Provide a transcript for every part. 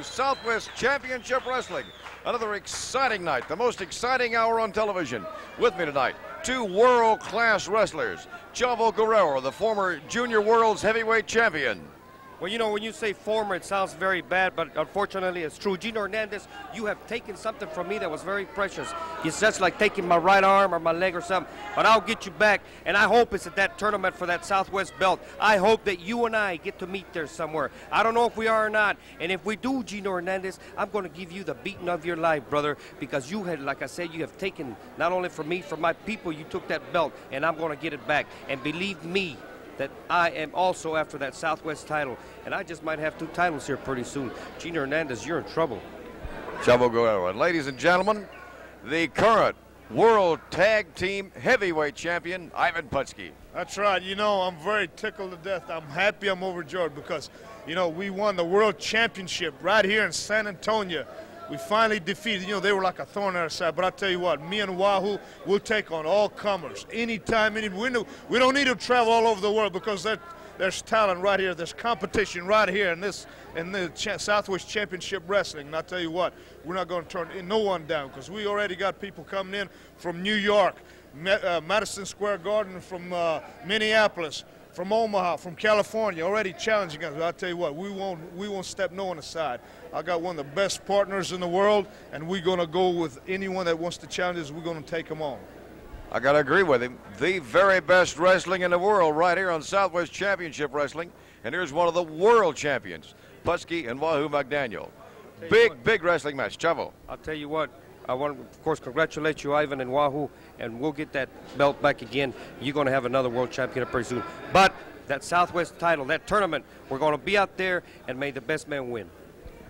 Southwest Championship Wrestling. Another exciting night, the most exciting hour on television. With me tonight, two world-class wrestlers. Chavo Guerrero, the former Junior World's Heavyweight Champion. Well, you know, when you say former, it sounds very bad, but unfortunately it's true. Gino Hernandez, you have taken something from me that was very precious. It's just like taking my right arm or my leg or something, but I'll get you back, and I hope it's at that tournament for that Southwest belt. I hope that you and I get to meet there somewhere. I don't know if we are or not, and if we do, Gino Hernandez, I'm going to give you the beating of your life, brother, because you had, like I said, you have taken, not only from me, from my people, you took that belt, and I'm going to get it back. And believe me, that I am also after that Southwest title, and I just might have 2 titles here pretty soon. Gino Hernandez, you're in trouble. Chavo Guerrero. And ladies and gentlemen, the current World Tag Team Heavyweight Champion, Ivan Putski. That's right. You know, I'm very tickled to death. I'm happy, I'm overjoyed because, you know, we won the World Championship right here in San Antonio. We finally defeated, you know, they were like a thorn in our side. But I'll tell you what, me and Wahoo will take on all comers anytime, we don't need to travel all over the world because there's talent right here. There's competition right here in the Southwest Championship Wrestling. And I'll tell you what, we're not going to turn no one down because we already got people coming in from New York, Madison Square Garden, from Minneapolis, from Omaha, from California, already challenging us. But I'll tell you what, we won't step no one aside. I got one of the best partners in the world, and we're going to go with anyone that wants to challenge us. We're going to take them on. I got to agree with him. The very best wrestling in the world right here on Southwest Championship Wrestling. And here's one of the world champions, Putski and Wahoo McDaniel. Big wrestling match. Chavo. I'll tell you what, I want to, of course, congratulate you, Ivan and Wahoo, and we'll get that belt back again. You're going to have another world champion pretty soon. But that Southwest title, that tournament, we're going to be out there, and may the best man win.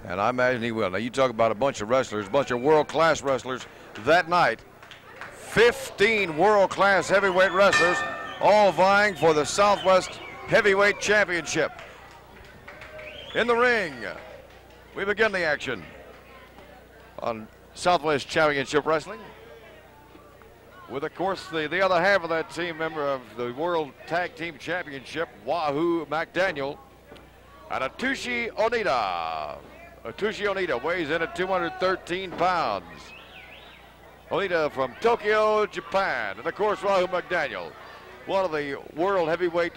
And I imagine he will. Now, you talk about a bunch of wrestlers, a bunch of world-class wrestlers. That night, 15 world-class heavyweight wrestlers, all vying for the Southwest Heavyweight Championship. In the ring, we begin the action on Southwest Championship Wrestling with, of course, the other half of that team member of the World Tag Team Championship, Wahoo McDaniel, and Atushi Onita. Atushi Onita weighs in at 213 pounds. Onita from Tokyo, Japan. And, of course, Wahoo McDaniel, one of the World Heavyweight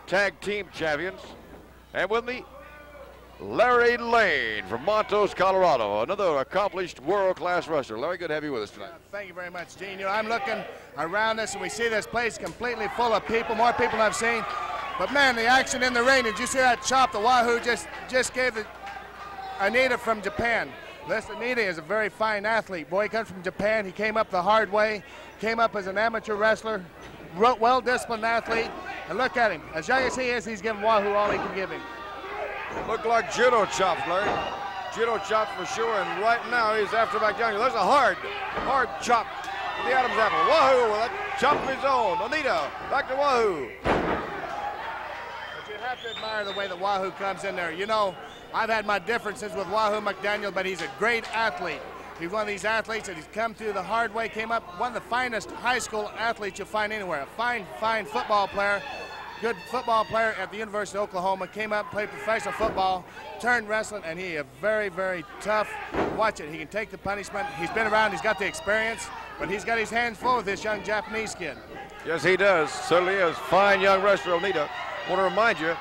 Tag Team Champions. And with me, Larry Lane from Montrose, Colorado, another accomplished world-class wrestler. Larry, good to have you with us tonight. Thank you very much, Gino. I'm looking around us, and we see this place completely full of people, more people than I've seen. But, man, the action in the ring, did you see that chop the Wahoo just gave the Onita from Japan? This Onita is a very fine athlete. Boy, he comes from Japan. He came up the hard way, came up as an amateur wrestler, well-disciplined athlete. And look at him. As young as he is, he's giving Wahoo all he can give him. Look like judo chops, Larry. Judo chops for sure, and right now he's after McDaniel. There's a hard chop to the Adam's apple. Wahoo with a chop of his own. Onita, back to Wahoo. But you have to admire the way that Wahoo comes in there. You know, I've had my differences with Wahoo McDaniel, but he's a great athlete. He's one of these athletes that he's come through the hard way, came up, one of the finest high school athletes you'll find anywhere. A fine football player, good football player at the University of Oklahoma, came up, played professional football, turned wrestling, and he is very, very tough. Watch it, he can take the punishment. He's been around, he's got the experience, but he's got his hands full with this young Japanese kid. Yes, he does. Certainly is. Fine young wrestler, Onita. I want to remind you,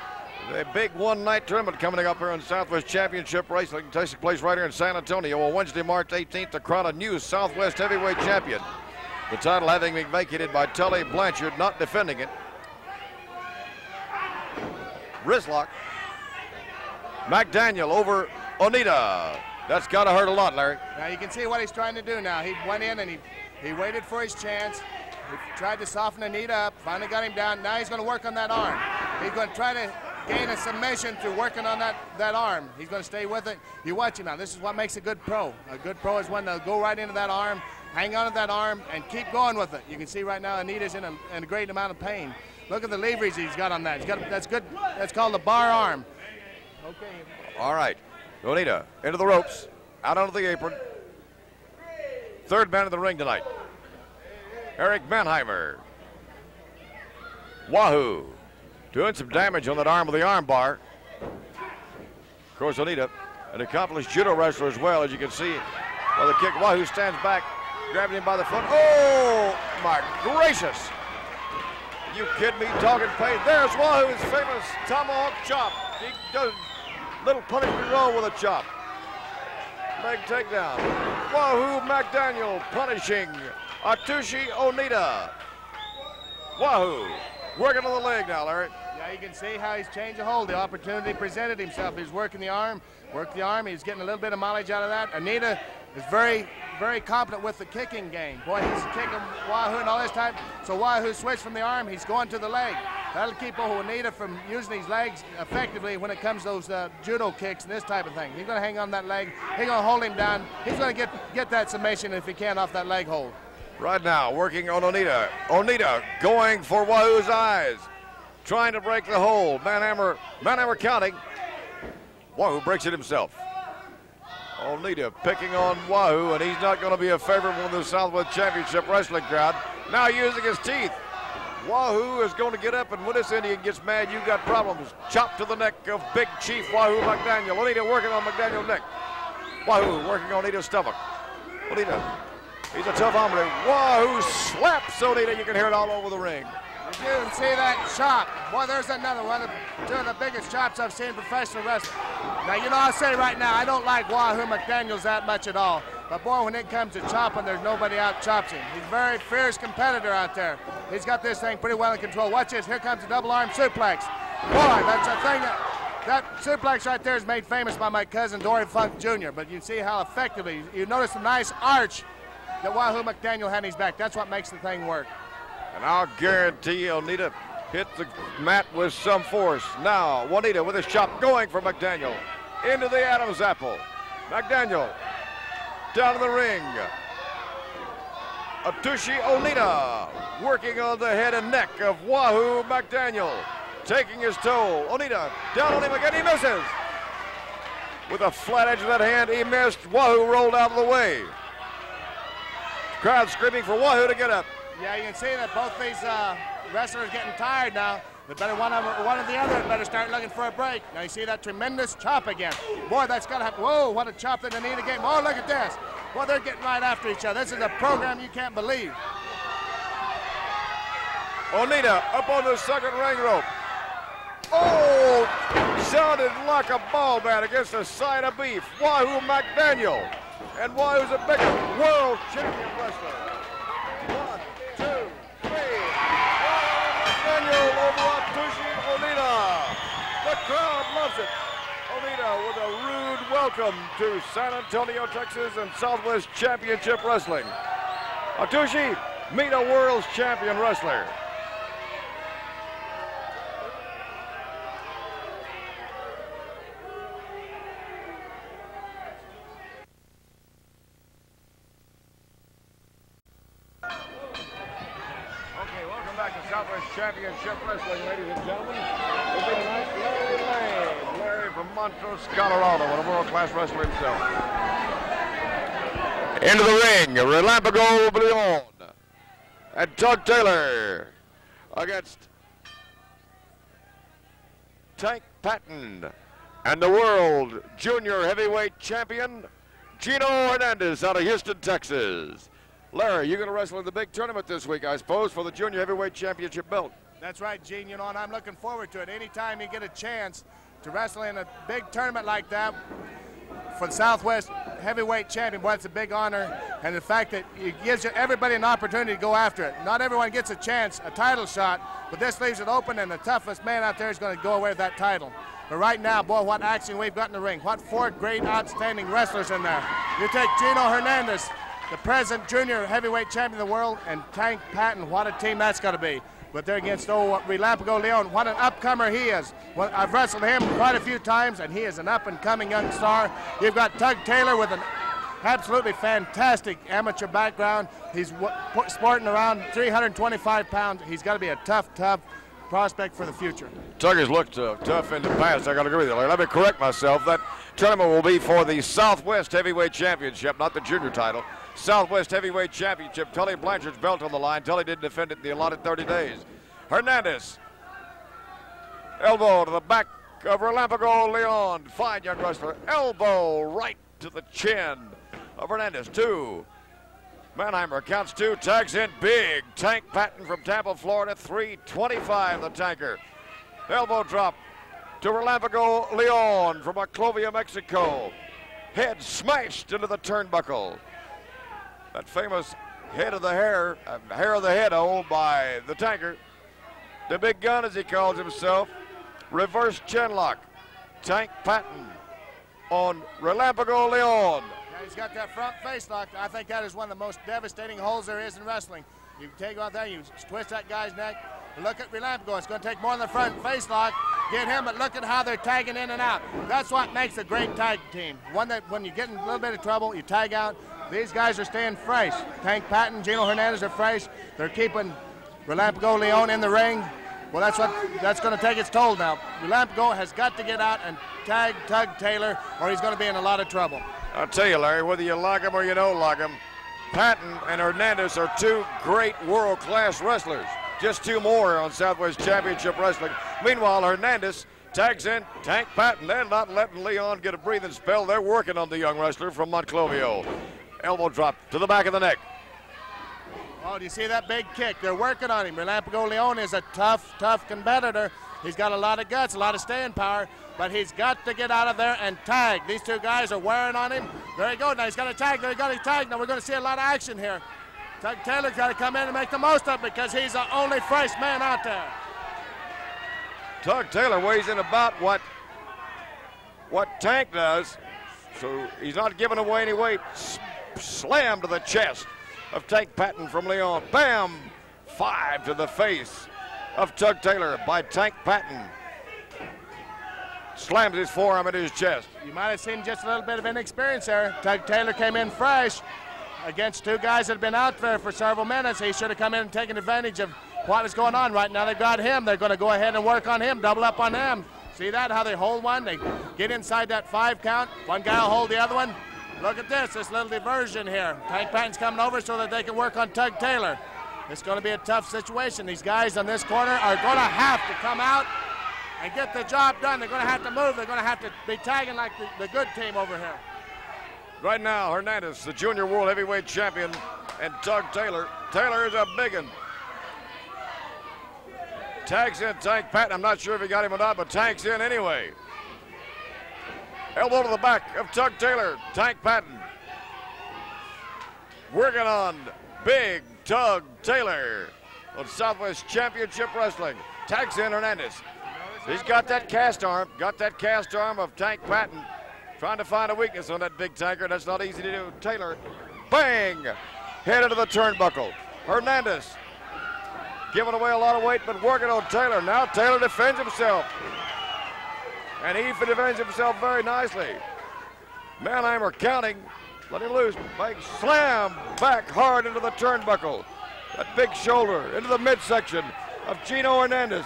the big one-night tournament coming up here on Southwest Championship Wrestling takes place right here in San Antonio on Wednesday, March 18th, to crown a new Southwest Heavyweight Champion. The title having been vacated by Tully Blanchard, not defending it. Wristlock. McDaniel over Onita. That's got to hurt a lot, Larry. Now you can see what he's trying to do now. He went in and he waited for his chance. He tried to soften Onita up, finally got him down. Now he's going to work on that arm. He's going to try to gain a submission through working on that arm. He's going to stay with it. You watch him now. This is what makes a good pro. A good pro is one that'll go right into that arm, hang on to that arm, and keep going with it. You can see right now Onita's in a great amount of pain. Look at the leverage he's got on that. That's good. That's called the bar arm. Okay. All right. Onita into the ropes, out onto the apron. Third man in the ring tonight, Eric Mannheimer. Wahoo doing some damage on that arm with the arm bar. Of course, Onita An accomplished judo wrestler as well, as you can see. Well, the kick, Wahoo stands back, grabbing him by the foot. Oh, my gracious. You kidding me, talking pain. There's Wahoo's famous tomahawk chop. He does little punishment roll with a chop. Leg takedown. Wahoo McDaniel punishing Atushi Onita. Wahoo working on the leg now, Larry. Yeah, you can see how he's changed the hold. The opportunity presented himself. He's working the arm, He's getting a little bit of mileage out of that. Onita is very, very competent with the kicking game. Boy, he's kicking Wahoo and all this time. So Wahoo switched from the arm. He's going to the leg. That'll keep Onita from using his legs effectively when it comes to those judo kicks and this type of thing. He's going to hang on that leg. He's going to hold him down. He's going to get that submission if he can off that leg hold. Right now, working on Onita. Onita going for Wahoo's eyes. Trying to break the hold. Manhammer counting. Wahoo breaks it himself. Onita picking on Wahoo, and he's not going to be a favorite in the Southwest Championship Wrestling crowd. Now using his teeth. Wahoo is going to get up, and when this Indian gets mad, you got problems. Chop to the neck of Big Chief Wahoo McDaniel. Onita working on McDaniel's neck. Wahoo working on Onita's stomach. Onita, he's a tough hombre. Wahoo slaps Onita. You can hear it all over the ring. You can see that chop. Boy, there's another one. Two of the biggest chops I've seen in professional wrestling. Now, you know, I'll say right now, I don't like Wahoo McDaniels that much at all. But, boy, when it comes to chopping, there's nobody out chops him. He's a very fierce competitor out there. He's got this thing pretty well in control. Watch this. Here comes a double arm suplex. Boy, that's a thing that suplex right there is made famous by my cousin, Dory Funk Jr. But you see how effectively, you notice the nice arch that Wahoo McDaniel had in his back. That's what makes the thing work. And I'll guarantee Onita hit the mat with some force. Now, Onita with his chop going for McDaniel. Into the Adam's apple. McDaniel down to the ring. Atushi Onita working on the head and neck of Wahoo McDaniel. Taking his toll. Onita down on him again. He misses. With a flat edge of that hand, he missed. Wahoo rolled out of the way. Crowd screaming for Wahoo to get up. Yeah, you can see that both these wrestlers getting tired now. They better one of the other better start looking for a break. Now you see that tremendous chop again. Boy, that's got to happen. Whoa, what a chop that Onita gave. Oh, look at this. Boy, they're getting right after each other. This is a program you can't believe. Onita up on the second ring rope. Oh, sounded like a ball bat against the side of beef. Wahoo McDaniel. And Wahoo's a bigger world champion wrestler. 1, 2, 3. McDaniel over Atushi Onita. The crowd loves it. Onita with a rude welcome to San Antonio, Texas and Southwest Championship Wrestling. Atushi, meet a world champion wrestler. Southwest Championship Wrestling, ladies and gentlemen. We'll be tonight, Larry Lane. Larry from Montrose, Colorado, and a world-class wrestler himself. Into the ring, Relampago Leon and Tug Taylor against Tank Patton and the world junior heavyweight champion, Gino Hernandez out of Houston, Texas. Larry, you're going to wrestle in the big tournament this week, I suppose, for the Junior Heavyweight Championship belt. That's right, Gene. You know, and I'm looking forward to it. Anytime you get a chance to wrestle in a big tournament like that for the Southwest Heavyweight Champion, boy, it's a big honor. And the fact that it gives everybody an opportunity to go after it. Not everyone gets a chance, a title shot, but this leaves it open, and the toughest man out there is going to go away with that title. But right now, boy, what action we've got in the ring. What 4 great, outstanding wrestlers in there. You take Gino Hernandez, the present junior heavyweight champion of the world, and Tank Patton. What a team that's got to be. But they're against Relampago Leon. What an upcomer he is. Well, I've wrestled him quite a few times, and he is an up-and-coming young star. You've got Tug Taylor with an absolutely fantastic amateur background. He's sporting around 325 pounds. He's got to be a tough prospect for the future. Tug has looked tough in the past. I got to agree with you, Larry. Let me correct myself. That tournament will be for the Southwest Heavyweight Championship, not the junior title. Southwest Heavyweight Championship. Tully Blanchard's belt on the line. Tully didn't defend it in the allotted 30 days. Hernandez. Elbow to the back of Relampago Leon. Fine young wrestler. Elbow right to the chin of Hernandez. 2. Mannheimer counts 2, tags in big. Tank Patton from Tampa, Florida. 325, the tanker. Elbow drop to Relampago Leon from Aclovia, Mexico. Head smashed into the turnbuckle. That famous head of the hair of the head owned by the tanker. The big gun, as he calls himself. Reverse chin lock. Tank Patton on Relampago Leon. Yeah, he's got that front face lock. I think that is one of the most devastating holds there is in wrestling. You take out there, you twist that guy's neck. Look at Relampago. It's going to take more than the front face lock. Get him, but look at how they're tagging in and out. That's what makes a great tag team. One that when you get in a little bit of trouble, you tag out. These guys are staying fresh. Tank Patton, Gino Hernandez are fresh. They're keeping Relampago Leon in the ring. Well, that's going to take its toll now. Relampago has got to get out and tag Tug Taylor, or he's going to be in a lot of trouble. I'll tell you, Larry, whether you like him or you don't like him, Patton and Hernandez are 2 great world-class wrestlers. Just 2 more on Southwest Championship Wrestling. Meanwhile, Hernandez tags in Tank Patton. They're not letting Leon get a breathing spell. They're working on the young wrestler from Montclovio. Elbow drop to the back of the neck. Oh, do you see that big kick? They're working on him. Relampago Leon is a tough competitor. He's got a lot of guts, a lot of staying power, but he's got to get out of there and tag. These 2 guys are wearing on him. There he goes. Now he's got to tag. There he got to tag. Now we're going to see a lot of action here. Tug Taylor's got to come in and make the most of it because he's the only fresh man out there. Tug Taylor weighs in about what Tank does, so he's not giving away any weight. Slam to the chest of Tank Patton from Leon. Bam! 5 to the face of Tug Taylor by Tank Patton. Slams his forearm into his chest. You might have seen just a little bit of inexperience there. Tug Taylor came in fresh against 2 guys that have been out there for several minutes. He should have come in and taken advantage of what is going on right now. They've got him. They're going to go ahead and work on him, double up on him. See that, how they hold one? They get inside that 5 count. One guy will hold the other one. Look at this little diversion here. Tank Patton's coming over so that they can work on Tug Taylor. It's going to be a tough situation. These guys on this corner are going to have to come out and get the job done. They're going to have to move. They're going to have to be tagging like the good team over here. Right now, Hernandez, the junior world heavyweight champion, and Tug Taylor. Taylor is a big one. Tags in Tank Patton. I'm not sure if he got him or not, but tags in anyway. Elbow to the back of Tug Taylor. Tank Patton working on big Tug Taylor on Southwest Championship Wrestling. Tags in Hernandez. He's got that cast arm. Got that cast arm of Tank Patton. Trying to find a weakness on that big tanker. That's not easy to do. Taylor, bang! Head into the turnbuckle. Hernandez giving away a lot of weight, but working on Taylor. Now Taylor defends himself. And he defends himself very nicely. Mannheimer counting. Let him loose. Big slam back hard into the turnbuckle. That big shoulder into the midsection of Gino Hernandez.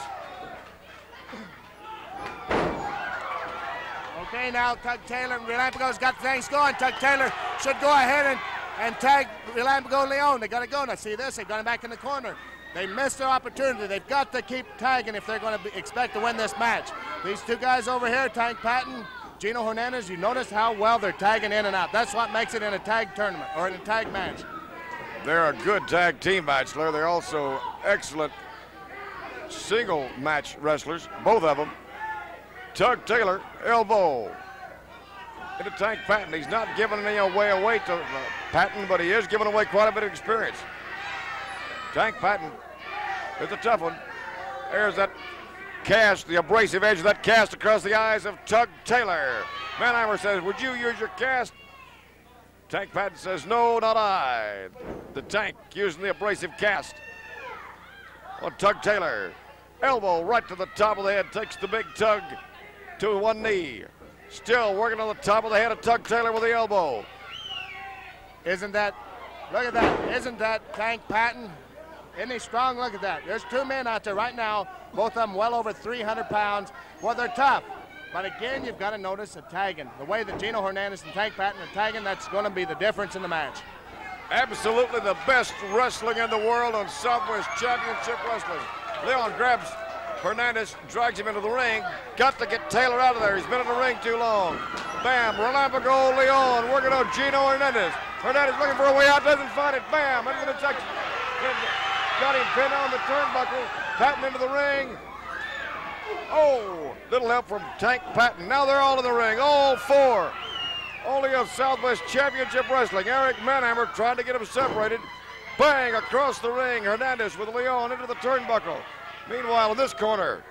Okay, now Tug Taylor and Relampago's got things going. Tug Taylor should go ahead and tag Relampago Leon. They got to go. Now see this, they've got him back in the corner. They missed their opportunity. They've got to keep tagging if they're going to expect to win this match. These 2 guys over here, Tank Patton, Gino Hernandez, you notice how well they're tagging in and out. That's what makes it in a tag tournament or in a tag match. They're a good tag team match, Larry. They're also excellent single match wrestlers, both of them. Tug Taylor, elbow into Tank Patton. He's not giving any away to Patton, but he is giving away quite a bit of experience. Tank Patton is a tough one. There's that cast, the abrasive edge of that cast across the eyes of Tug Taylor. Mannheimer says, would you use your cast? Tank Patton says, no, not I. The Tank using the abrasive cast on Tug Taylor. Elbow right to the top of the head, takes the big Tug to one knee. Still working on the top of the head of Tug Taylor with the elbow. Isn't that, look at that, isn't that Tank Patton? Isn't he strong? Look at that. There's 2 men out there right now, both of them well over 300 pounds. Well, they're tough. But again, you've got to notice the tagging. The way that Gino Hernandez and Tank Patton are tagging, that's going to be the difference in the match. Absolutely the best wrestling in the world on Southwest Championship Wrestling. Leon grabs Hernandez drags him into the ring. Got to get Taylor out of there. He's been in the ring too long. Bam, Relampago Leon working on Gino Hernandez. Hernandez looking for a way out, doesn't find it. Bam, into the Texas. Got him pinned on the turnbuckle. Patton into the ring. Oh, little help from Tank Patton. Now they're all in the ring, all four. Only of Southwest Championship Wrestling. Eric Manhammer trying to get them separated. Bang, across the ring. Hernandez with Leon into the turnbuckle. Meanwhile, in this corner,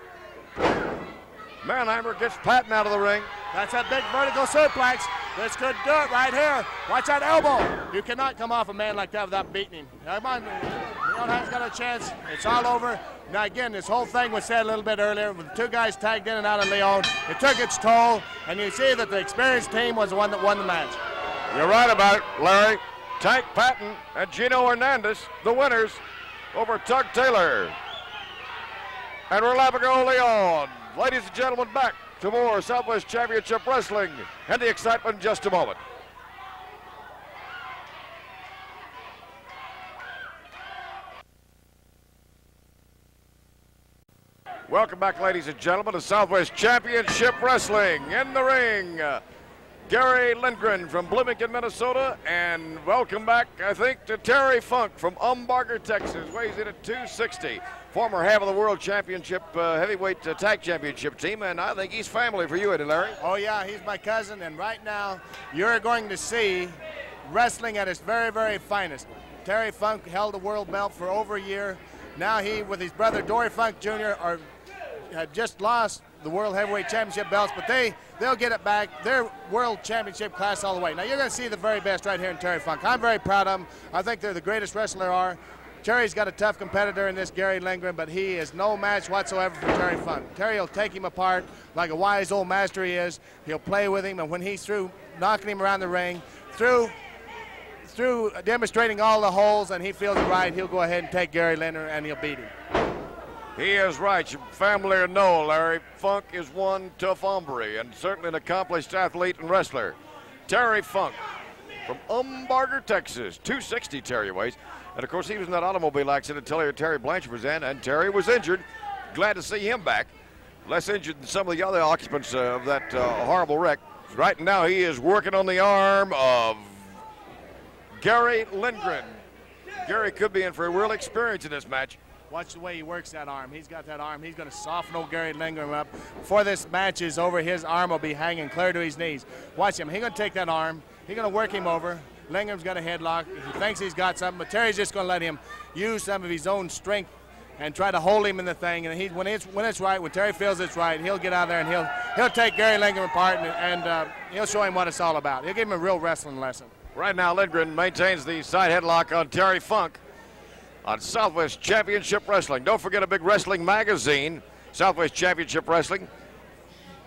Manhammer gets Patton out of the ring. That's a big vertical suplex. This could do it right here. Watch that elbow. You cannot come off a man like that without beating him. Come on, Leon has got a chance. It's all over. Now again, this whole thing was said a little bit earlier with two guys tagged in and out of Leon. It took its toll, and you see that the experienced team was the one that won the match. You're right about it, Larry. Tank Patton and Gino Hernandez, the winners over Tug Taylor and Relampago Leon. Ladies and gentlemen, back to more Southwest Championship Wrestling and the excitement in just a moment. Welcome back, ladies and gentlemen, to Southwest Championship Wrestling. In the ring, Gary Lindren from Bloomington, Minnesota, and welcome back, I think, to Terry Funk from Umbarger, Texas. Weighs in at 260. Former half of the World Championship heavyweight tag championship team, and I think he's family for you, Eddie Larry. Oh yeah, he's my cousin, and right now you're going to see wrestling at its very, very finest. Terry Funk held the world belt for over a year. Now he, with his brother Dory Funk Jr., have just lost the World Heavyweight Championship belts, but they'll get it back. They're World Championship class all the way. Now you're going to see the very best right here in Terry Funk. I'm very proud of them. I think they're the greatest wrestler there are. Terry's got a tough competitor in this Gary Lindren, but he is no match whatsoever for Terry Funk. Terry will take him apart like a wise old master he is. He'll play with him, and when he's through knocking him around the ring, through demonstrating all the holes and he feels it right, he'll go ahead and take Gary Lindren and he'll beat him. He is right. You're family or no, Larry. Funk is one tough hombre and certainly an accomplished athlete and wrestler. Terry Funk from Umbarger, Texas. 260 Terry weighs. And, of course, he was in that automobile accident until Terry Blanchard was in, and Terry was injured. Glad to see him back. Less injured than some of the other occupants of that horrible wreck. Right now he is working on the arm of Gary Lindren. Gary could be in for a real experience in this match. Watch the way he works that arm. He's got that arm. He's going to soften old Gary Lindren up. Before this match is over, his arm will be hanging clear to his knees. Watch him. He's going to take that arm. He's going to work him over. Lindgren's got a headlock. He thinks he's got something, but Terry's just going to let him use some of his own strength and try to hold him in the thing. And when it's right, when Terry feels it's right, he'll get out there and he'll take Gary Lindren apart and he'll show him what it's all about. He'll give him a real wrestling lesson. Right now, Lindgren maintains the side headlock on Terry Funk on Southwest Championship Wrestling. Don't forget a big wrestling magazine, Southwest Championship Wrestling.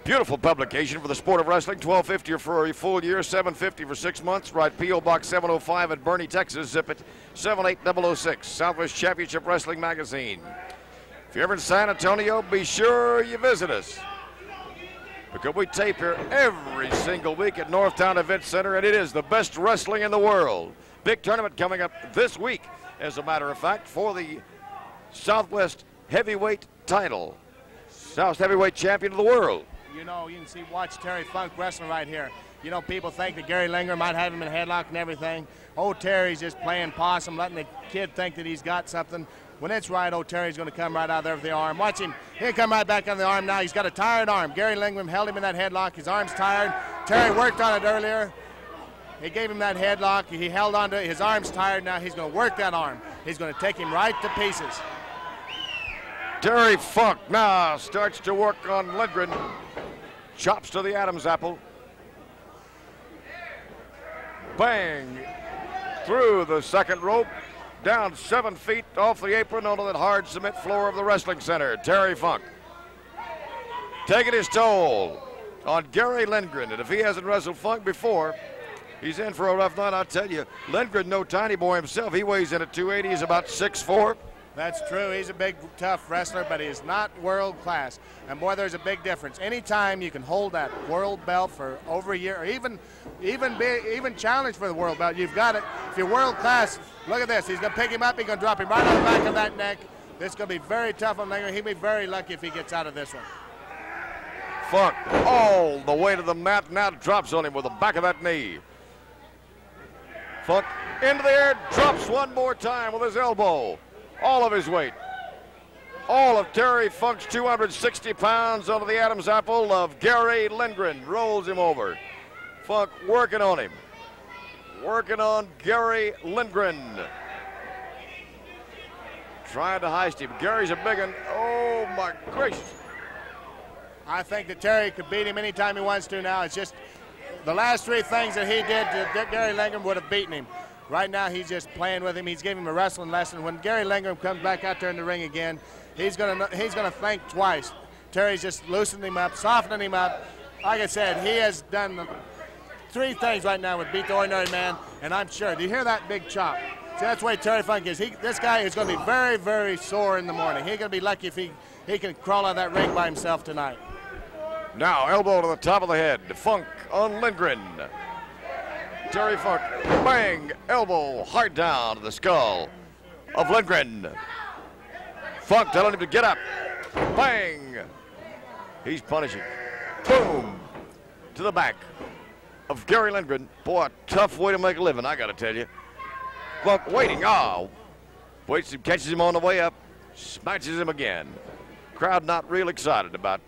Beautiful publication for the sport of wrestling. $12.50 for a full year, $7.50 for 6 months. Write P.O. Box 705 at Bernie, Texas. Zip it 78006. Southwest Championship Wrestling magazine. If you're ever in San Antonio, be sure you visit us, because we tape here every single week at Northtown Event Center, and it is the best wrestling in the world. Big tournament coming up this week, as a matter of fact, for the Southwest Heavyweight title. South Heavyweight Champion of the world. You know, you can see, watch Terry Funk wrestling right here. You know, people think that Gary Lindren might have him in a headlock and everything. Old Terry's just playing possum, letting the kid think that he's got something. When it's right, old Terry's going to come right out there with the arm. Watch him. He'll come right back on the arm now. He's got a tired arm. Gary Lindren held him in that headlock. His arm's tired. Terry worked on it earlier. He gave him that headlock. He held on to it. His arm's tired now. He's going to work that arm. He's going to take him right to pieces. Terry Funk now starts to work on Lindgren. Chops to the Adam's apple. Bang! Through the second rope. Down 7 feet off the apron onto that hard cement floor of the wrestling center. Terry Funk taking his toll on Gary Lindgren. And if he hasn't wrestled Funk before, he's in for a rough night, I'll tell you. Lindgren, no tiny boy himself. He weighs in at 280. He's about 6'4". That's true. He's a big, tough wrestler, but he's not world class. And boy, there's a big difference. Anytime you can hold that world belt for over a year, or even challenge for the world belt, you've got it. If you're world class, look at this. He's going to pick him up. He's going to drop him right on the back of that neck. This is going to be very tough on Lindren. He'll be very lucky if he gets out of this one. Funk all the way to the mat, now drops on him with the back of that knee. Funk into the air, drops one more time with his elbow. All of his weight. All of Terry Funk's 260 pounds onto the Adam's apple of Gary Lindren. Rolls him over. Funk working on him. Working on Gary Lindren. Trying to heist him. Gary's a big one. Oh, my gracious. I think that Terry could beat him anytime he wants to now. It's just the last three things that he did to Gary Lindren would have beaten him. Right now, he's just playing with him. He's giving him a wrestling lesson. When Gary Lindren comes back out there in the ring again, he's gonna think twice. Terry's just loosening him up, softening him up. Like I said, he has done three things right now with Beat the Ordinary Man, and I'm sure. Do you hear that big chop? See, that's the way Terry Funk is. This guy is going to be very, very sore in the morning. He's going to be lucky if he can crawl out of that ring by himself tonight. Now, elbow to the top of the head. Funk on Lindren. Terry Funk, bang, elbow, hard down to the skull of Lindren. Funk telling him to get up. Bang. He's punishing. Boom. To the back of Gary Lindren. Boy, a tough way to make a living, I got to tell you. Funk waiting. Oh. Waits him, catches him on the way up. Smashes him again. Crowd not real excited about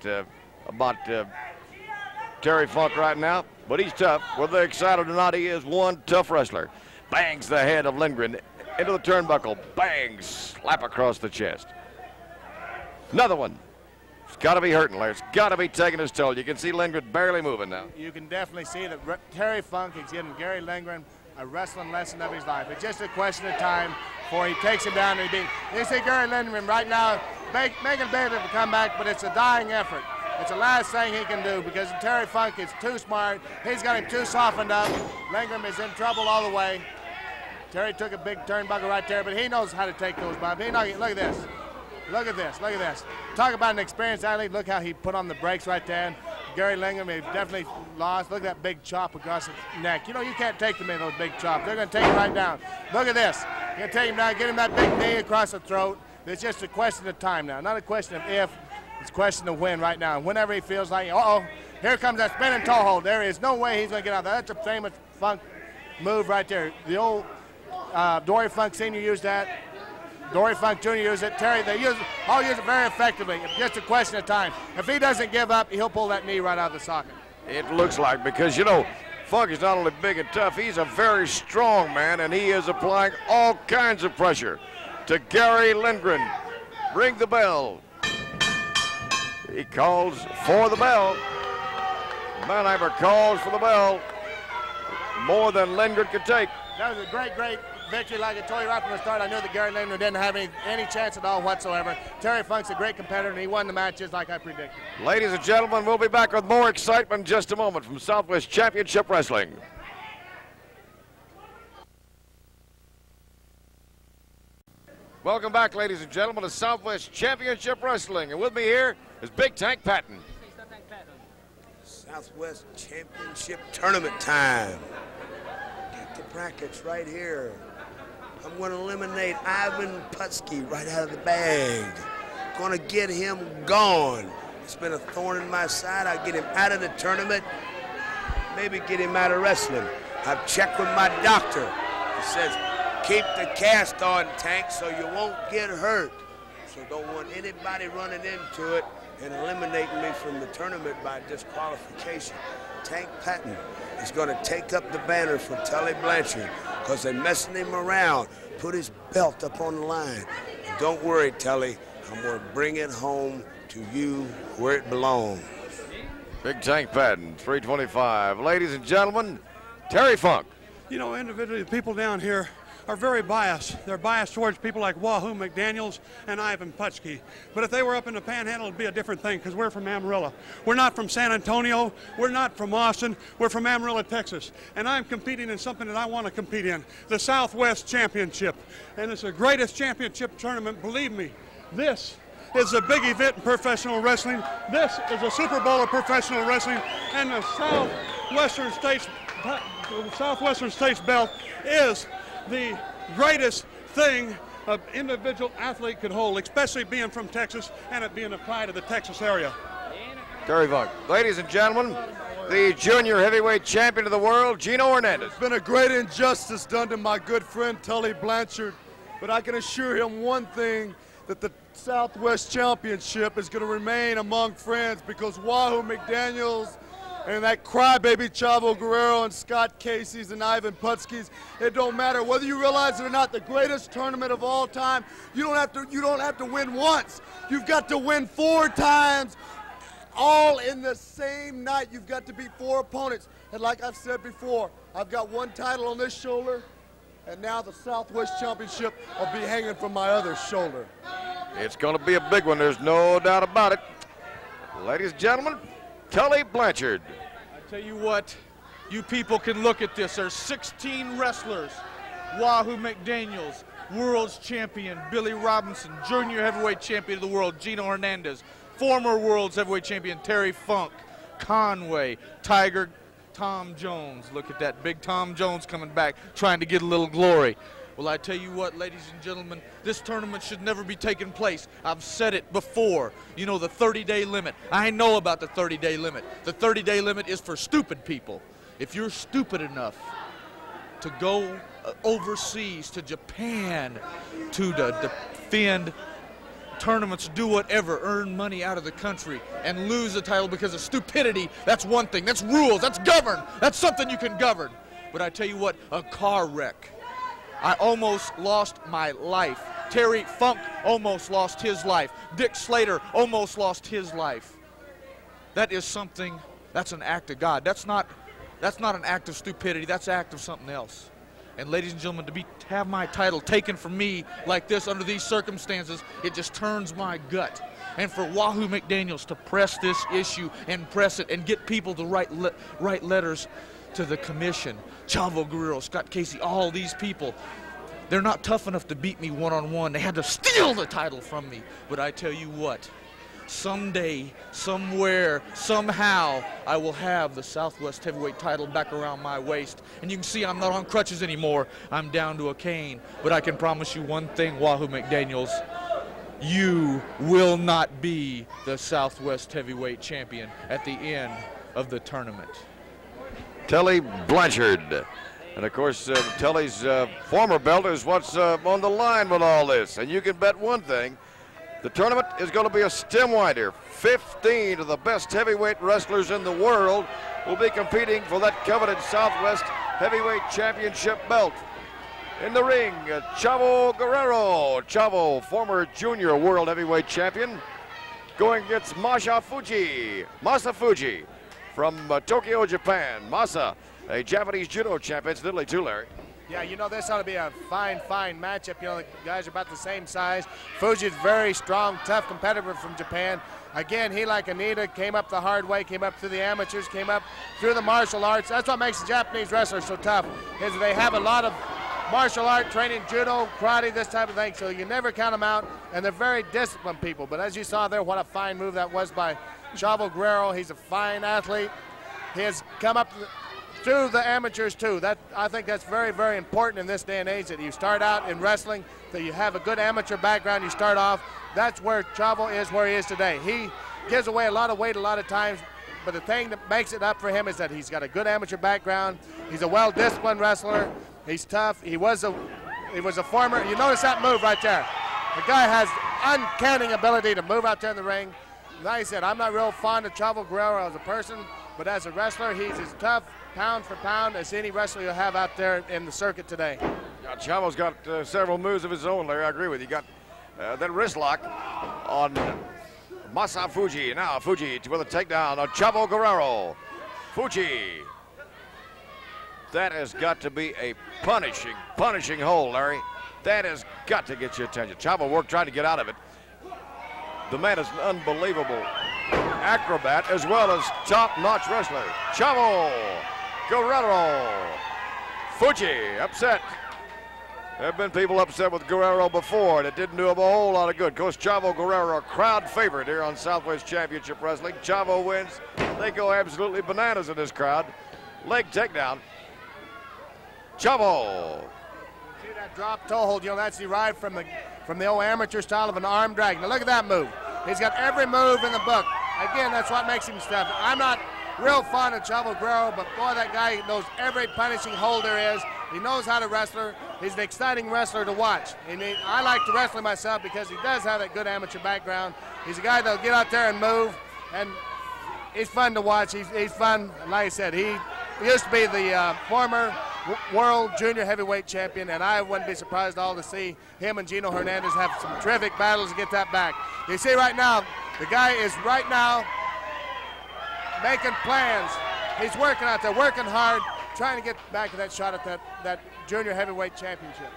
Terry Funk right now, but he's tough. Whether they're excited or not, he is one tough wrestler. Bangs the head of Lindren into the turnbuckle. Bang, slap across the chest. Another one. It's got to be hurting, Larry. It's got to be taking his toll. You can see Lindren barely moving now. You can definitely see that Terry Funk is giving Gary Lindren a wrestling lesson of his life. It's just a question of time before he takes him down and he beats. You see Gary Lindren right now making a bit of a comeback, but it's a dying effort. It's the last thing he can do because Terry Funk is too smart. He's got him too softened up. Lindren is in trouble all the way. Terry took a big turnbuckle right there, but he knows how to take those bumps. Look at this. Look at this. Look at this. Talk about an experienced athlete. Look how he put on the brakes right there. Gary Lindren, he definitely lost. Look at that big chop across the neck. You know, you can't take them in those big chops. They're going to take him right down. Look at this. You're going to take him down, get him that big knee across the throat. It's just a question of time now, not a question of if. It's a question of when right now. Whenever he feels like, uh-oh, here comes that spinning toe hold. There is no way he's going to get out there. That's a famous Funk move right there. The old Dory Funk Sr. used that. Dory Funk Jr. used it. Terry, all use it very effectively. It's just a question of time. If he doesn't give up, he'll pull that knee right out of the socket. It looks like, because, you know, Funk is not only big and tough, he's a very strong man, and he is applying all kinds of pressure to Gary Lindren. Ring the bell. He calls for the bell. Mannheimer calls for the bell. More than Lindren could take. That was a great, great victory. Like I told you right from the start, I knew that Gary Lindren didn't have any chance at all whatsoever. Terry Funk's a great competitor, and he won the match just like I predicted. Ladies and gentlemen, we'll be back with more excitement in just a moment from Southwest Championship Wrestling. Welcome back, ladies and gentlemen, to Southwest Championship Wrestling. And with me here is Big Tank Patton. Southwest Championship Tournament time. Got the brackets right here. I'm going to eliminate Ivan Putski right out of the bag. Going to get him gone. It's been a thorn in my side. I'll get him out of the tournament. Maybe get him out of wrestling. I've checked with my doctor. He says, keep the cast on, Tank, so you won't get hurt. So don't want anybody running into it and eliminating me from the tournament by disqualification. Tank Patton is going to take up the banner for Tully Blanchard because they're messing him around. Put his belt up on the line. And don't worry, Tully, I'm going to bring it home to you where it belongs. Big Tank Patton, 325. Ladies and gentlemen, Terry Funk. You know, individually, the people down here are very biased. They're biased towards people like Wahoo, McDaniels, and Ivan Putski. But if they were up in the Panhandle, it'd be a different thing because we're from Amarillo. We're not from San Antonio. We're not from Austin. We're from Amarillo, Texas. And I'm competing in something that I want to compete in, the Southwest Championship. And it's the greatest championship tournament, believe me. This is a big event in professional wrestling. This is a Super Bowl of professional wrestling. And the Southwestern States belt is the greatest thing an individual athlete could hold, especially being from Texas and it being applied to the Texas area. Terry Funk. Ladies and gentlemen, the junior heavyweight champion of the world, Gino Hernandez. It's been a great injustice done to my good friend Tully Blanchard, but I can assure him one thing, that the Southwest Championship is going to remain among friends, because Wahoo McDaniels and that crybaby Chavo Guerrero and Scott Casey's and Ivan Putski's, it don't matter whether you realize it or not, the greatest tournament of all time, you don't have to win once. You've got to win 4 times, all in the same night. You've got to beat 4 opponents. And like I've said before, I've got 1 title on this shoulder, and now the Southwest Championship will be hanging from my other shoulder. It's going to be a big one, there's no doubt about it. Ladies and gentlemen, Tully Blanchard. I tell you what, you people can look at this. There's 16 wrestlers. Wahoo McDaniels, world's champion, Billy Robinson, junior heavyweight champion of the world, Gino Hernandez, former world's heavyweight champion, Terry Funk, Conway, Tiger, Tom Jones. Look at that, big Tom Jones coming back, trying to get a little glory. Well, I tell you what, ladies and gentlemen, this tournament should never be taking place. I've said it before. You know, the 30-day limit. I know about the 30-day limit. The 30-day limit is for stupid people. If you're stupid enough to go overseas to Japan to defend tournaments, do whatever, earn money out of the country, and lose the title because of stupidity, that's one thing. That's rules. That's govern. That's something you can govern. But I tell you what, a car wreck. I almost lost my life. Terry Funk almost lost his life. Dick Slater almost lost his life. That is something, that's an act of God. That's not an act of stupidity, that's an act of something else. And ladies and gentlemen, to have my title taken from me like this under these circumstances, it just turns my gut. And for Wahoo McDaniels to press this issue and press it and get people to write letters to the commission, Chavo Guerrero, Scott Casey, all these people, they're not tough enough to beat me one-on-one. They had to steal the title from me. But I tell you what, someday, somewhere, somehow, I will have the Southwest heavyweight title back around my waist. And you can see I'm not on crutches anymore. I'm down to a cane. But I can promise you one thing, Wahoo McDaniels, you will not be the Southwest heavyweight champion at the end of the tournament. Tully Blanchard. And of course, Tully's former belt is what's on the line with all this. And you can bet one thing, the tournament is going to be a stem winder. 15 of the best heavyweight wrestlers in the world will be competing for that coveted Southwest heavyweight championship belt. In the ring, Chavo Guerrero. Chavo, former junior world heavyweight champion, going against Masa Fuchi from Tokyo, Japan. Masa, a Japanese judo champion, incidentally too, Larry. Yeah, you know, this ought to be a fine matchup. You know, the guys are about the same size. Fuji's very strong, tough competitor from Japan. Again, he, like Onita, came up the hard way, came up through the amateurs, came up through the martial arts. That's what makes the Japanese wrestlers so tough, is they have a lot of martial art training, judo, karate, this type of thing, so you never count them out, and they're very disciplined people. But as you saw there, what a fine move that was by Chavo Guerrero. He's a fine athlete. He has come up through the amateurs too. I think that's very, very important in this day and age, that you start out in wrestling, that you have a good amateur background, you start off. That's where Chavo is where he is today. He gives away a lot of weight a lot of times, but the thing that makes it up for him is that he's got a good amateur background. He's a well-disciplined wrestler. He's tough. He was a former, you notice that move right there. The guy has uncanny ability to move out there in the ring. Like I said, I'm not real fond of Chavo Guerrero as a person, but as a wrestler, he's as tough, pound for pound, as any wrestler you'll have out there in the circuit today. Now, Chavo's got several moves of his own, Larry. I agree with you. Got that wrist lock on Masa Fuchi. Now Fuchi with a takedown on Chavo Guerrero. Fuchi. That has got to be a punishing hold, Larry. That has got to get your attention. Chavo trying to get out of it. The man is an unbelievable acrobat as well as top-notch wrestler. Chavo Guerrero. Fuchi upset. There have been people upset with Guerrero before, and it didn't do him a whole lot of good. Of course, Chavo Guerrero, a crowd favorite here on Southwest Championship Wrestling. Chavo wins. They go absolutely bananas in this crowd. Leg takedown. Chavo See that drop toe hold? You know, that's derived from the old amateur style of an arm drag. Now look at that move. He's got every move in the book. Again, that's what makes him stuff. I'm not real fond of Chavo Guerrero, but boy, that guy knows every punishing hold there is. He knows how to wrestle. He's an exciting wrestler to watch. And I like to wrestle myself because he does have that good amateur background. He's a guy that'll get out there and move, and he's fun to watch. He's fun. Like I said, he used to be the former world junior heavyweight champion, and I wouldn't be surprised at all to see him and Gino Hernandez have some terrific battles to get that back. You see right now, the guy is right now making plans. He's working out there, working hard, trying to get back to that shot at that junior heavyweight championship.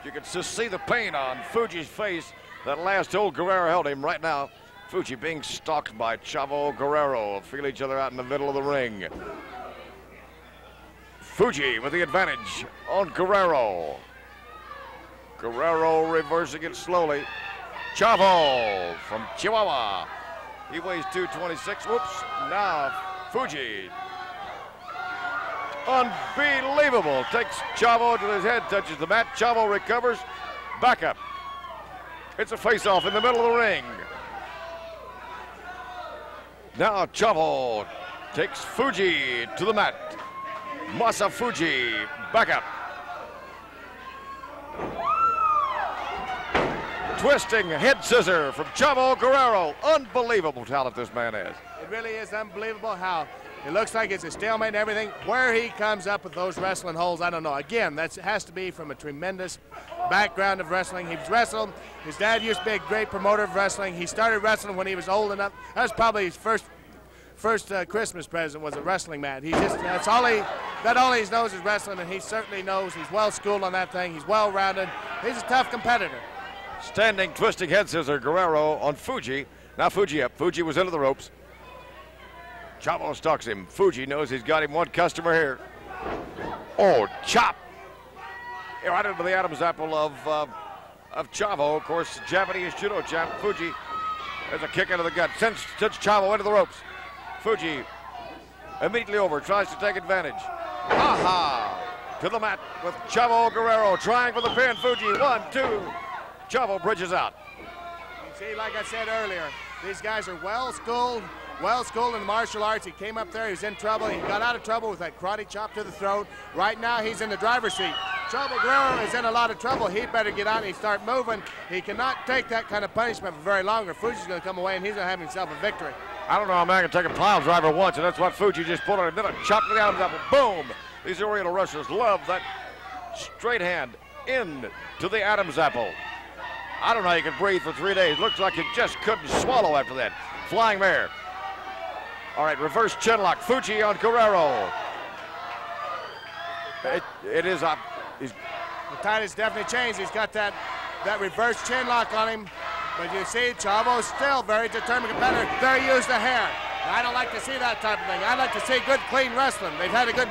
You can just see the pain on Fuji's face. That last hold Guerrero held him right now. Fuji being stalked by Chavo Guerrero. Feel each other out in the middle of the ring. Fuji with the advantage on Guerrero. Guerrero reversing it slowly. Chavo from Chihuahua. He weighs 226. Whoops. Now Fuji. Unbelievable. Takes Chavo to his head, touches the mat. Chavo recovers. Back up. It's a face-off in the middle of the ring. Now Chavo takes Fuji to the mat. Masa Fuji back up. Twisting head scissor from Chavo Guerrero. Unbelievable talent this man has. It really is unbelievable how it looks like it's a stalemate and everything. Where he comes up with those wrestling holds, I don't know. Again, that has to be from a tremendous background of wrestling. He's wrestled. His dad used to be a great promoter of wrestling. He started wrestling when he was old enough. That was probably his first Christmas present was a wrestling mat. That's all he knows is wrestling, and he certainly knows. He's well schooled on that thing. He's well rounded. He's a tough competitor. Standing, twisting head scissor, Guerrero on Fuji. Now Fuji up. Fuji was into the ropes. Chavo stalks him. Fuji knows he's got him one customer here. Oh, chop. Right into the Adam's apple of Chavo. Of course, Japanese judo champ Fuji. There's a kick into the gut. Sends Chavo into the ropes. Fuji immediately over, tries to take advantage. Aha! To the mat with Chavo Guerrero trying for the pin. Fuji, 1, 2. Chavo bridges out. You see, like I said earlier, these guys are well schooled in martial arts. He came up there, he was in trouble. He got out of trouble with that karate chop to the throat. Right now, he's in the driver's seat. Chavo Guerrero is in a lot of trouble. He better get out and start moving. He cannot take that kind of punishment for very long, or Fuji's going to come away and he's going to have himself a victory. I don't know how a man can take a pile driver once, and that's what Fuji just put on him. Then a chop to the Adam's apple. Boom! These Oriental wrestlers love that straight hand in to the Adam's apple. I don't know how you can breathe for 3 days. Looks like you just couldn't swallow after that. Flying mare. All right, reverse chin lock. Fuji on Guerrero. It is up. The tide has definitely changed. He's got that reverse chin lock on him. But you see, Chavo's still very determined competitor. There he used the hair. I don't like to see that type of thing. I like to see good, clean wrestling. They've had a good,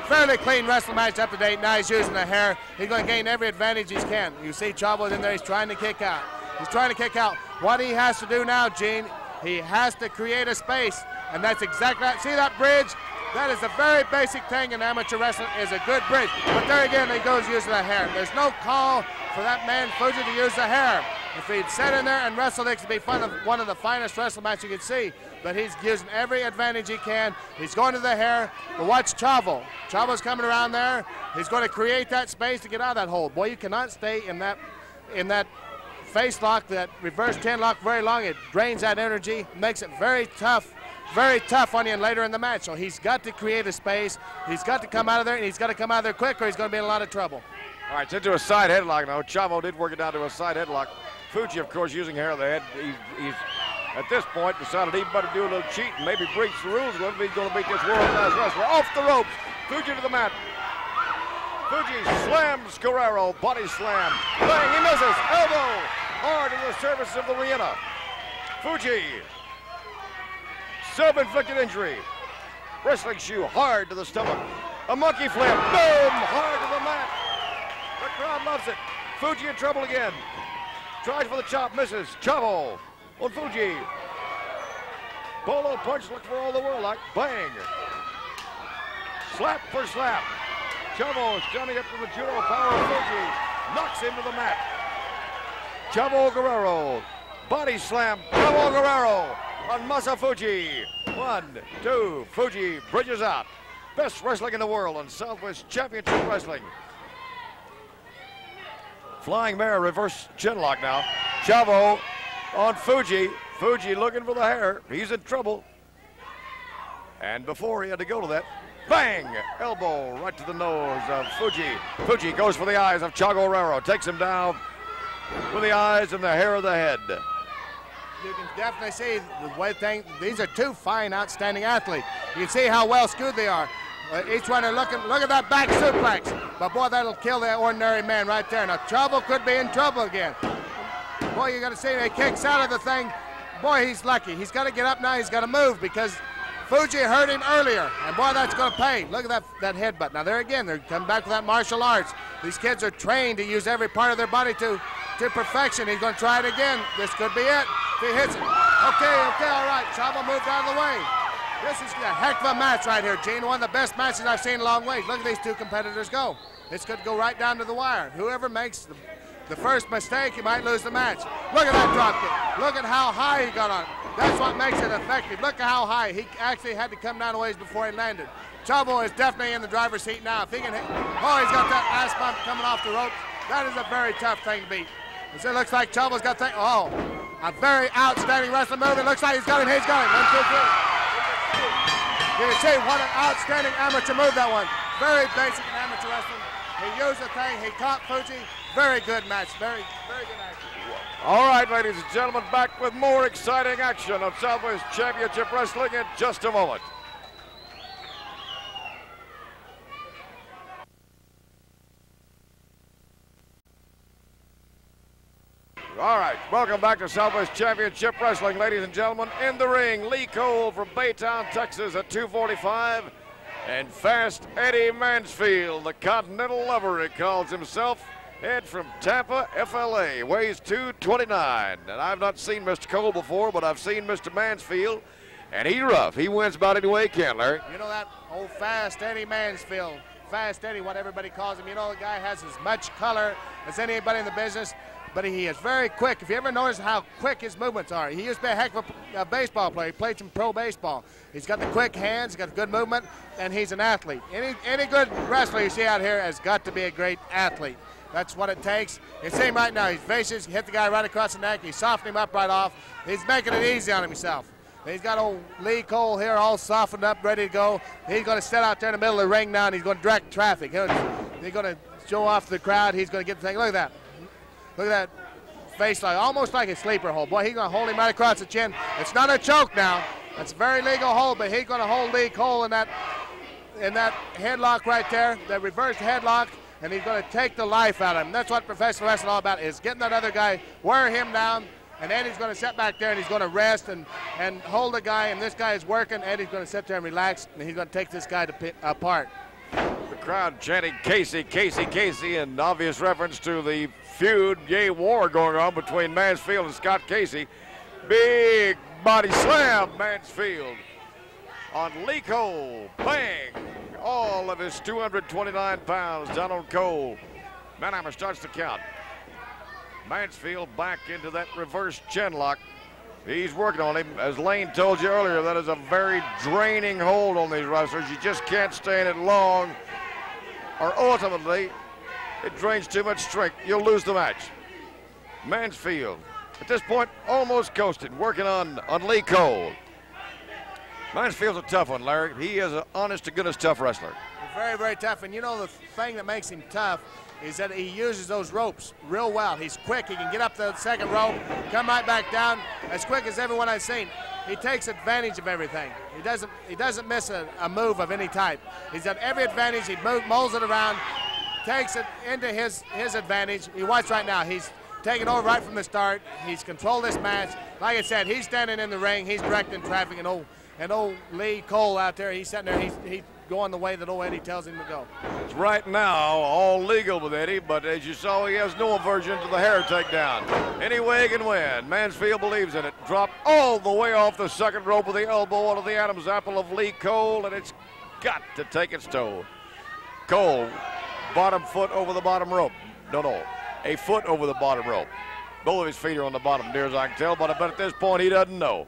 fairly clean wrestling match up to date. Now he's using the hair. He's going to gain every advantage he can. You see Chavo's in there. He's trying to kick out. He's trying to kick out. What he has to do now, Gene, he has to create a space. And that's exactly that. See that bridge? That is a very basic thing in amateur wrestling, is a good bridge. But there again, he goes using the hair. There's no call for that man, Fuji, to use the hair. If he'd sat in there and wrestled, it could be one of the finest wrestling matches you could see. But he's using every advantage he can. He's going to the hair. But watch Chavo. Chavo's coming around there. He's going to create that space to get out of that hole. Boy, you cannot stay in that face lock, that reverse chin lock very long. It drains that energy, makes it very tough on you later in the match. So he's got to create a space. He's got to come out of there, and he's got to come out of there quick, or he's going to be in a lot of trouble. All right, it's into a side headlock now. Chavo did work it down to a side headlock. Fuji, of course, using hair of the head. He's at this point decided he better do a little cheat and maybe breach the rules a little bit. He's going to beat this world-class wrestler off the ropes. Fuji to the mat. Fuji slams Guerrero, body slam. Bang, he misses. Elbow hard in the surface of the Rihanna. Fuji. Self-inflicted injury. Wrestling shoe hard to the stomach. A monkey flip. Boom! Hard to the mat. The crowd loves it. Fuji in trouble again. Tries for the chop, misses. Chavo on Fuji. Polo punch, look for all the world like. Bang. Slap for slap. Chavo standing up to the judo power of Fuchi. Knocks him to the mat. Chavo Guerrero. Body slam. Chavo Guerrero on Masa Fuchi. 1, 2. Fuchi bridges out. Best wrestling in the world on Southwest Championship Wrestling. Flying mare reverse chinlock now. Chavo on Fuchi. Fuchi looking for the hair. He's in trouble. And before he had to go to that, bang! Elbow right to the nose of Fuchi. Fuchi goes for the eyes of Chavo Guerrero. Takes him down with the eyes and the hair of the head. You can definitely see the way these are two fine, outstanding athletes. You can see how well schooled they are. Each one are looking, look at that back suplex. But boy, that'll kill the ordinary man right there. Now, Chavo could be in trouble again. Boy, you got to see he kicks out of the thing. Boy, he's lucky. He's got to get up now. He's got to move because Fuchi hurt him earlier. And boy, that's going to pay. Look at that headbutt. Now, there again, they're coming back with that martial arts. These kids are trained to use every part of their body to perfection. He's going to try it again. This could be it. If he hits it. Okay, all right. Chavo moved out of the way. This is a heck of a match right here, Gene. One of the best matches I've seen in a long ways. Look at these two competitors go. This could go right down to the wire. Whoever makes the first mistake, he might lose the match. Look at that drop kick. Look at how high he got on it. That's what makes it effective. Look at how high. He actually had to come down a ways before he landed. Chavo is definitely in the driver's seat now. If he can hit, oh, he's got that ass bump coming off the ropes. That is a very tough thing to beat. It looks like Chavo's got a very outstanding wrestling move. It looks like he's got him. He's got him. 1, 2, 3. You can see what an outstanding amateur move that one. Very basic in amateur wrestling. He used the thing. He caught Fuchi. Very good match. Very good action. All right, ladies and gentlemen, back with more exciting action on Southwest Championship Wrestling in just a moment. All right, welcome back to Southwest Championship Wrestling, ladies and gentlemen. In the ring, Lee Cole from Baytown, Texas at 245. And Fast Eddie Mansfield, the Continental Lover, he calls himself. Head from Tampa, FLA, weighs 229. And I've not seen Mr. Cole before, but I've seen Mr. Mansfield. And he's rough. He wins about any way he can, Larry. You know that old Fast Eddie Mansfield. Fast Eddie, what everybody calls him. You know, the guy has as much color as anybody in the business. But he is very quick. If you ever notice how quick his movements are, he used to be a heck of a baseball player. He played some pro baseball. He's got the quick hands, he's got the good movement, and he's an athlete. Any good wrestler you see out here has got to be a great athlete. That's what it takes. You see him right now. He's vicious. He hit the guy right across the neck. He softened him up right off. He's making it easy on himself. He's got old Lee Cole here all softened up, ready to go. He's going to sit out there in the middle of the ring now, and he's going to direct traffic. He's going to show off the crowd. He's going to get the thing. Look at that. Look at that face, almost like a sleeper hold. Boy, he's going to hold him right across the chin. It's not a choke now. It's a very legal hold, but he's going to hold Lee Cole in that headlock right there, that reverse headlock, and he's going to take the life out of him. That's what professional wrestling is all about, is getting that other guy, wear him down, and Eddie's going to sit back there and he's going to rest and hold the guy, and this guy is working. Eddie's going to sit there and relax, and he's going to take this guy apart. The crowd chanting Casey, Casey, Casey, in obvious reference to the feud, yay, war going on between Mansfield and Scott Casey. Big body slam, Mansfield on Lee Cole. Bang! All of his 229 pounds down on Cole. Manheimer starts to count. Mansfield back into that reverse chin lock. He's working on him. As Lane told you earlier, that is a very draining hold on these wrestlers. You just can't stay in it long, or ultimately, it drains too much strength. You'll lose the match. Mansfield, at this point, almost coasted, working on Lee Cole. Mansfield's a tough one, Larry. He is an honest-to-goodness tough wrestler. Very, very tough. And you know the thing that makes him tough is that he uses those ropes real well. He's quick. He can get up the second rope, come right back down as quick as everyone I've seen. He takes advantage of everything. He doesn't miss a move of any type. He's got every advantage. He molds it around, takes it into his advantage. You watch right now. He's taking over right from the start. He's controlled this match. Like I said, he's standing in the ring. He's directing traffic. And old Lee Cole out there, he's sitting there. He's going the way that old Eddie tells him to go. It's right now all legal with Eddie, but as you saw, he has no aversion to the hair takedown. Any way he can win. Mansfield believes in it. Drop all the way off the second rope with the elbow onto the Adam's apple of Lee Cole, and it's got to take its toll. Cole, bottom foot over the bottom rope. No, a foot over the bottom rope. Both of his feet are on the bottom, near as I can tell, but I bet at this point he doesn't know.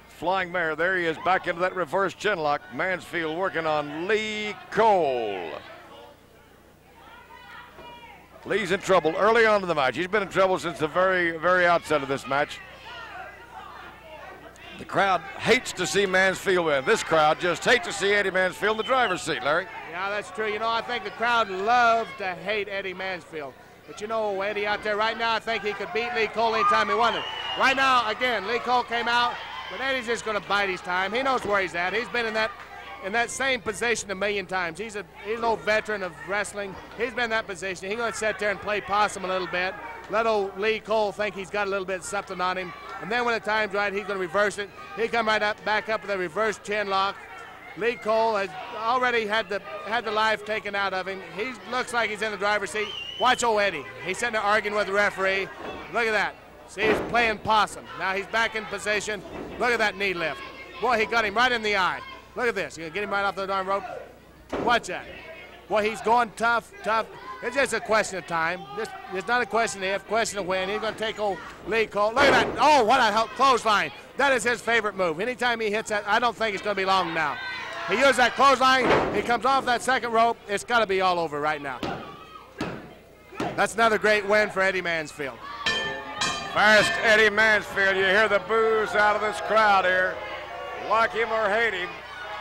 Flying mare, there he is, back into that reverse chin lock. Mansfield working on Lee Cole. Lee's in trouble early on in the match. He's been in trouble since the very, very outset of this match. The crowd hates to see Mansfield win. This crowd just hates to see Eddie Mansfield in the driver's seat, Larry. Yeah, that's true. You know, I think the crowd love to hate Eddie Mansfield. But you know, Eddie out there right now, I think he could beat Lee Cole anytime he wanted. Right now, again, Lee Cole came out, but Eddie's just going to bide his time. He knows where he's at. He's been in that same position a million times. He's an old veteran of wrestling. He's been in that position. He's going to sit there and play possum a little bit. Let old Lee Cole think he's got a little bit of something on him. And then when the time's right, he's going to reverse it. He come right up, back up with a reverse chin lock. Lee Cole has already had the life taken out of him. He looks like he's in the driver's seat. Watch old Eddie. He's sitting there arguing with the referee. Look at that. See, he's playing possum. Now he's back in position. Look at that knee lift. Boy, he got him right in the eye. Look at this. You're going to get him right off the darn rope. Watch that. Boy, he's going tough. It's just a question of time. It's not a question of if, question of when. He's going to take old Lee Cole. Look at that. Oh, what a clothesline. That is his favorite move. Anytime he hits that, I don't think it's going to be long now. He used that clothesline. He comes off that second rope. It's got to be all over right now. That's another great win for Eddie Mansfield. Fast Eddie Mansfield. You hear the boos out of this crowd here. Like him or hate him,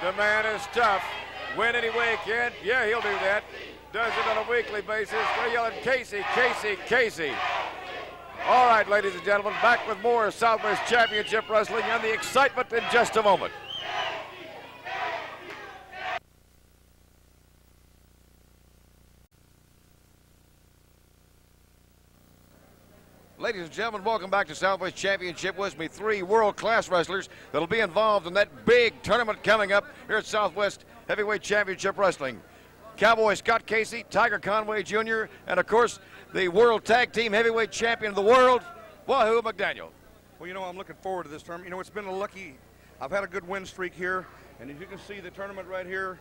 the man is tough. Win any way he can. Yeah, he'll do that. Does it on a weekly basis. They're yelling, Casey, Casey, Casey. All right, ladies and gentlemen, back with more Southwest Championship Wrestling and the excitement in just a moment. Ladies and gentlemen, welcome back to Southwest Championship. With me, 3 world-class wrestlers that'll be involved in that big tournament coming up here at Southwest Heavyweight Championship Wrestling. Cowboy Scott Casey, Tiger Conway Jr., and of course, the World Tag Team Heavyweight Champion of the world, Wahoo McDaniel. Well, you know, I'm looking forward to this tournament. You know, it's been a lucky, I've had a good win streak here, and as you can see the tournament right here,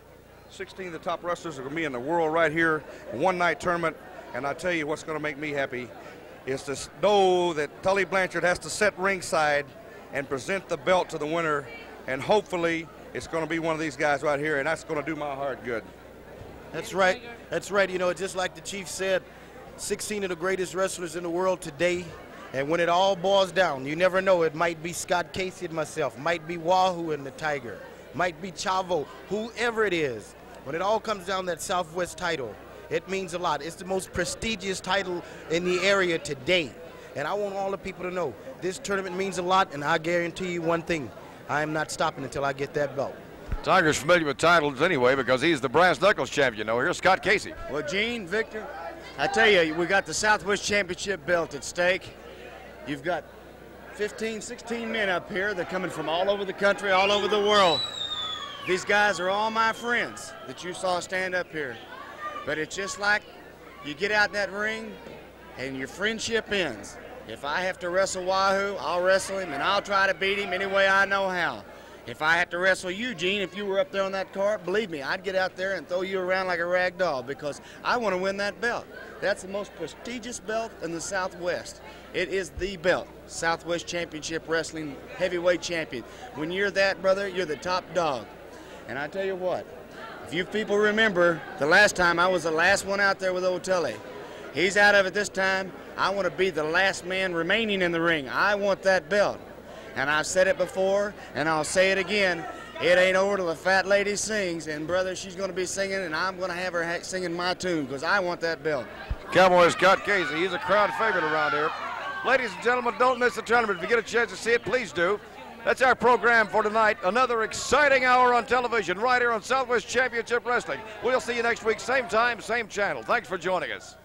16 of the top wrestlers are going to be in the world right here, one-night tournament, and I tell you what's going to make me happy is to know that Tully Blanchard has to sit ringside and present the belt to the winner, and hopefully it's going to be one of these guys right here, and that's going to do my heart good. That's right. That's right. You know, just like the Chief said, 16 of the greatest wrestlers in the world today, and when it all boils down, you never know. It might be Scott Casey and myself, might be Wahoo and the Tiger, might be Chavo, whoever it is. When it all comes down to that Southwest title, it means a lot. It's the most prestigious title in the area today. And I want all the people to know this tournament means a lot, and I guarantee you one thing. I am not stopping until I get that belt. Tiger's familiar with titles anyway because he's the brass knuckles champion. Now here's Scott Casey. Well, Gene, Victor, I tell you, we got the Southwest Championship belt at stake. You've got 15, 16 men up here. They're coming from all over the country, all over the world. These guys are all my friends that you saw stand up here. But it's just like you get out in that ring and your friendship ends. If I have to wrestle Wahoo, I'll wrestle him, and I'll try to beat him any way I know how. If I have to wrestle you, Gene, if you were up there on that cart, believe me, I'd get out there and throw you around like a rag doll because I want to win that belt. That's the most prestigious belt in the Southwest. It is the belt, Southwest Championship Wrestling Heavyweight Champion. When you're that, brother, you're the top dog. And I tell you what, if you people remember, the last time I was the last one out there with old Tully. He's out of it this time. I want to be the last man remaining in the ring. I want that belt. And I've said it before, and I'll say it again. It ain't over till the fat lady sings, and brother, she's going to be singing, and I'm going to have her singing my tune because I want that belt. Cowboy Scott Casey, he's a crowd favorite around here. Ladies and gentlemen, don't miss the tournament. If you get a chance to see it, please do. That's our program for tonight. Another exciting hour on television right here on Southwest Championship Wrestling. We'll see you next week, same time, same channel. Thanks for joining us.